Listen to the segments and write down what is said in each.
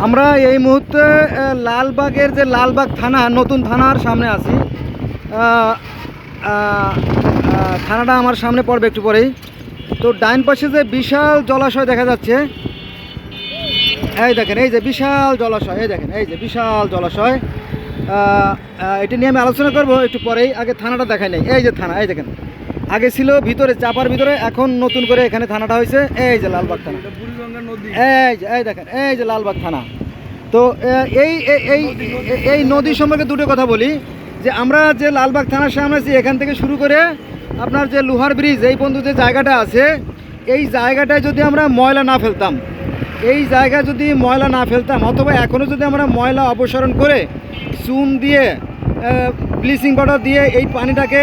আমরা এই মুহূর্তে লালবাগের যে লালবাগ থানা নতুন থানার সামনে আছি। থানাটা আমার সামনে পড়বে একটু পরেই। তো ডাইন পাশে যে বিশাল জলাশয় দেখা যাচ্ছে, এই দেখেন এই যে বিশাল জলাশয়, এই দেখেন এই যে বিশাল জলাশয়। এটা নিয়ে আমি আলোচনা করব একটু পরেই। আগে থানাটা দেখাই নাই। এই যে থানা, এই দেখেন আগে ছিল ভিতরে চাপার ভিতরে, এখন নতুন করে এখানে থানাটা হয়েছে। এই যে লালবাগ থানা, এই দেখেন এই যে লালবাগ থানা। তো এই এই এই নদী সম্পর্কে দুটো কথা বলি, যে আমরা যে লালবাগ থানার সামনে আছি এখান থেকে শুরু করে আপনার যে লোহার ব্রিজ এই পর্যন্ত যে জায়গাটা আছে, এই জায়গাটায় যদি আমরা ময়লা না ফেলতাম, এই জায়গায় যদি ময়লা না ফেলতাম, অথবা এখনও যদি আমরা ময়লা অপসারণ করে চুন দিয়ে ব্লিচিং পাউডার দিয়ে এই পানিটাকে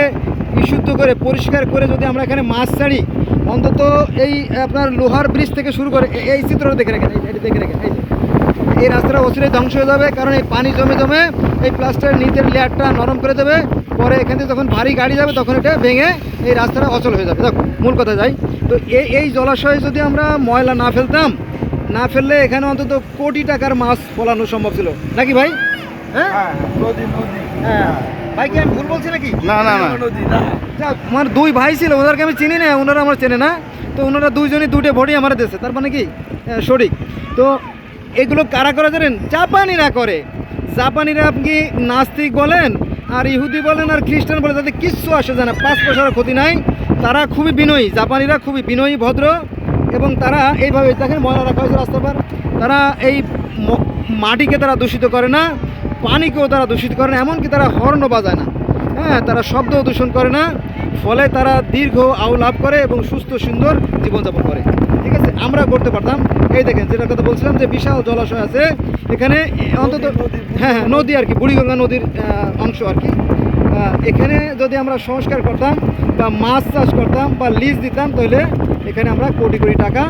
বিশুদ্ধ করে পরিষ্কার করে যদি আমরা এখানে মাছ ছাড়ি, অন্তত এই আপনার লোহার ব্রিজ থেকে শুরু করে এই চিত্রটা দেখে রাখেন, এই দেখে রাখেন, এই রাস্তাটা অচিরেই ধ্বংস হয়ে যাবে। কারণ এই পানি জমে জমে এই প্লাস্টারের নিচের লেয়ারটা নরম করে দেবে। পরে এখান থেকে যখন ভারী গাড়ি যাবে তখন এটা ভেঙে এই রাস্তাটা অচল হয়ে যাবে। দেখো মূল কথা যাই, তো এই জলাশয়ে যদি আমরা ময়লা না ফেলতাম, না ফেললে এখানে অন্তত কোটি টাকার মাছ ফলানো সম্ভব ছিল নাকি ভাই? হ্যাঁ হ্যাঁ ভাই, কি আমি ভুল বলছি নাকি? না না না, আমার দুই ভাই ছিল, ওদেরকে আমি চিনি না, ওনারা আমার চেনে না। তো ওনারা দুইজনই দুটো বডি আমার দিয়েছে, তার মানে কি সঠিক। তো এগুলো কারা করে জানেন? জাপানিরা করে। জাপানিরা আপনি নাস্তিক বলেন আর ইহুদি বলেন আর খ্রিস্টান বলেন, তাদের কিচ্ছু আসে যায় না, 5 পয়সার ক্ষতি নাই। তারা খুবই বিনয়ী, জাপানিরা খুবই বিনয়ী ভদ্র, এবং তারা এইভাবে দেখেন ময়লা রাখা হয়েছে রাস্তার পার। তারা এই মাটিকে তারা দূষিত করে না, পানিকেও তারা দূষিত করে না, এমনকি তারা হর্নও বাজায় না, হ্যাঁ, তারা শব্দও দূষণ করে না। ফলে তারা দীর্ঘ আয়ু লাভ করে এবং সুস্থ সুন্দর জীবনযাপন করে। ঠিক আছে, আমরা করতে পারতাম। এই দেখেন যেটা কথা বলছিলাম, যে বিশাল জলাশয় আছে এখানে, অন্তত হ্যাঁ নদী আর কি, বুড়িগঙ্গা নদীর অংশ আর কি। এখানে যদি আমরা সংস্কার করতাম বা মাছ চাষ করতাম বা লিজ দিতাম, তাহলে এখানে আমরা কোটি কোটি টাকা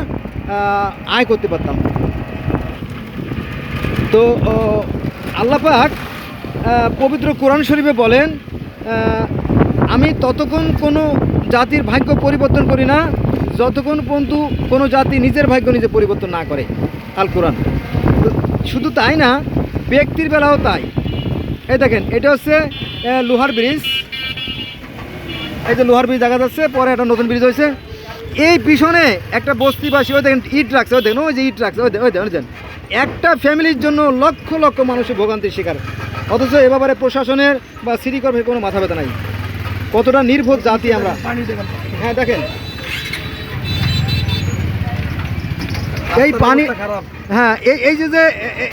আয় করতে পারতাম। তো আল্লাহ পাক পবিত্র কোরআন শরীফে বলেন, আমি ততক্ষণ কোনো জাতির ভাগ্য পরিবর্তন করি না যতক্ষণ পর্যন্ত কোনো জাতি নিজের ভাগ্য নিজে পরিবর্তন না করে। আল কোরআন। শুধু তাই না, ব্যক্তির বেলাও তাই। এই দেখেন এটা হচ্ছে লোহার ব্রিজ, এই যে লোহার ব্রিজ দেখা যাচ্ছে, পরে একটা নতুন ব্রিজ হয়েছে। এই পিছনে একটা বস্তিবাসী, ওই দেখেন ইট রাখছে, ওই দেখেন ওই যে ইট রাখছে, ওই দেখেন একটা ফ্যামিলির জন্য লক্ষ লক্ষ মানুষের ভোগান্তির শিকার। অথচ এ ব্যাপারে প্রশাসনের বা সিটি কর্পোরেশনের কোনো মাথা ব্যথা নাই। কতটা নির্বোধ জাতি আমরা। হ্যাঁ দেখেন এই পানি, হ্যাঁ এই যে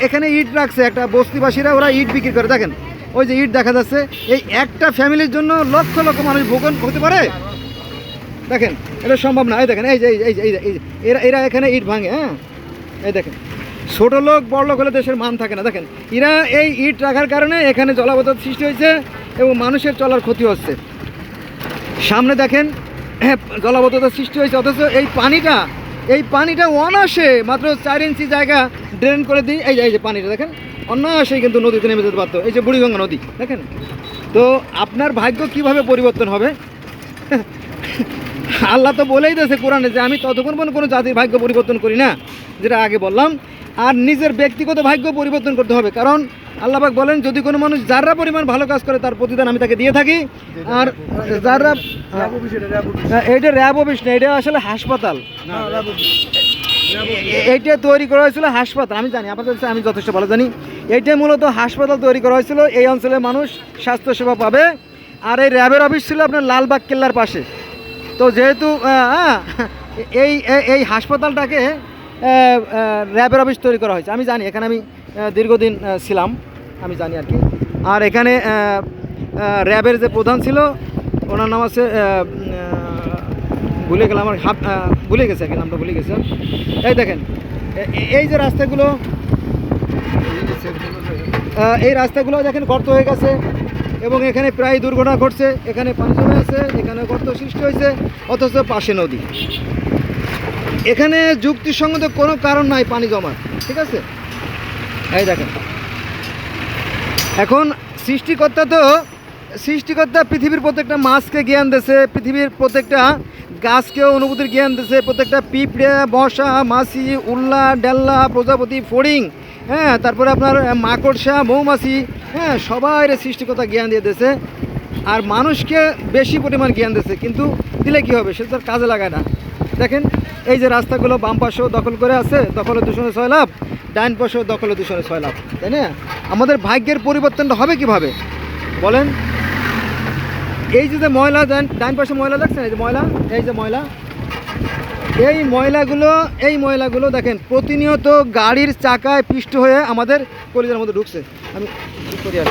এখানে ইট রাখছে একটা বস্তিবাসীরা, ওরা ইট বিক্রি করে। দেখেন ওই যে ইট দেখা যাচ্ছে, এই একটা ফ্যামিলির জন্য লক্ষ লক্ষ মানুষ ভোগান্তি হতে পারে। দেখেন এটা সম্ভব না। এই দেখেন এই যে এরা এখানে ইট ভাঙে। হ্যাঁ এই দেখেন, ছোট লোক বড় লোক হলে দেশের মান থাকে না। দেখেন এরা এই ইট রাখার কারণে এখানে জলাবদ্ধতা সৃষ্টি হয়েছে এবং মানুষের চলার ক্ষতি হচ্ছে। সামনে দেখেন হ্যাঁ জলাবদ্ধতা সৃষ্টি হয়েছে, অথচ এই পানিটা অনায়াসে মাত্র 4 ইঞ্চি জায়গা ড্রেন করে দিই। এই যে পানিটা দেখেন অনায়াসেই কিন্তু নদীতে নেমে যেতে পারতো, এই যে বুড়িগঙ্গা নদী দেখেন। তো আপনার ভাগ্য কিভাবে পরিবর্তন হবে? আল্লাহ তো বলেই দিয়েছে কোরআনে যে আমি ততক্ষণ পর্যন্ত কোনো জাতির ভাগ্য পরিবর্তন করি না, যেটা আগে বললাম। আর নিজের ব্যক্তিগত ভাগ্য পরিবর্তন করতে হবে, কারণ আল্লাহ পাক বলেন যদি কোনো মানুষ যারা পরিমাণ ভালো কাজ করে তার প্রতিদান আমি তাকে দিয়ে থাকি। আর যারা এইটা র্যাব অফিস না, এটা আসলে হাসপাতাল। এইটা তৈরি করা হয়েছিল হাসপাতাল, আমি জানি আপনাদের আমি যথেষ্ট ভালো জানি। এইটা মূলত হাসপাতাল তৈরি করা হয়েছিল, এই অঞ্চলের মানুষ স্বাস্থ্যসেবা পাবে। আর এই র্যাবের অফিস ছিল আপনার লালবাগ কেল্লার পাশে। তো যেহেতু এই হাসপাতালটাকে র্যাবের অফিস তৈরি করা হয়েছে, আমি জানি, এখানে আমি দীর্ঘদিন ছিলাম, আমি জানি আর কি। আর এখানে র্যাবের যে প্রধান ছিল ওনার নাম আছে ভুলে গেলাম, আমার ভুলে গেছে আর কি, নামটা ভুলে গেছে। এই দেখেন এই যে রাস্তাগুলো, এই রাস্তাগুলো দেখেন গর্ত হয়ে গেছে এবং এখানে প্রায় দুর্ঘটনা ঘটছে। এখানে পানি জমে আছে, এখানে গর্ত সৃষ্টি হয়েছে, অথচ পাশে নদী। এখানে যুক্তিসঙ্গত কোনো কারণ নাই পানি জমার। ঠিক আছে, এই দেখেন এখন সৃষ্টিকর্তা তো সৃষ্টিকর্তা পৃথিবীর প্রত্যেকটা মাছকে জ্ঞান দিয়েছে, পৃথিবীর প্রত্যেকটা গাছকেও অনুভূতির জ্ঞান দিয়েছে, প্রত্যেকটা পিঁপড়ে, মশা, মাছি, উল্লা, ডেল্লা, প্রজাপতি, ফড়িং, হ্যাঁ, তারপরে আপনার মাকড়সা, মৌমাছি, হ্যাঁ, সবাই সৃষ্টিকর্তা জ্ঞান দিয়ে দিয়েছে। আর মানুষকে বেশি পরিমাণ জ্ঞান দিয়েছে, কিন্তু দিলে কী হবে, সে তো আর কাজে লাগায় না। দেখেন এই যে রাস্তাগুলো বাম পাশেও দখল করে আছে, দখলে দূষণে 6 লাভ, ডাইন পাশেও দখলে দূষণে 6 লাভ, তাই না? আমাদের ভাগ্যের পরিবর্তনটা হবে কিভাবে বলেন? এই যে ময়লা, ডাইন পাশে ময়লা দেখছেন, এই যে ময়লা, এই যে ময়লা, এই ময়লাগুলো দেখেন প্রতিনিয়ত গাড়ির চাকায় পিষ্ট হয়ে আমাদের কলিজার মধ্যে ঢুকছে। আমি করি আর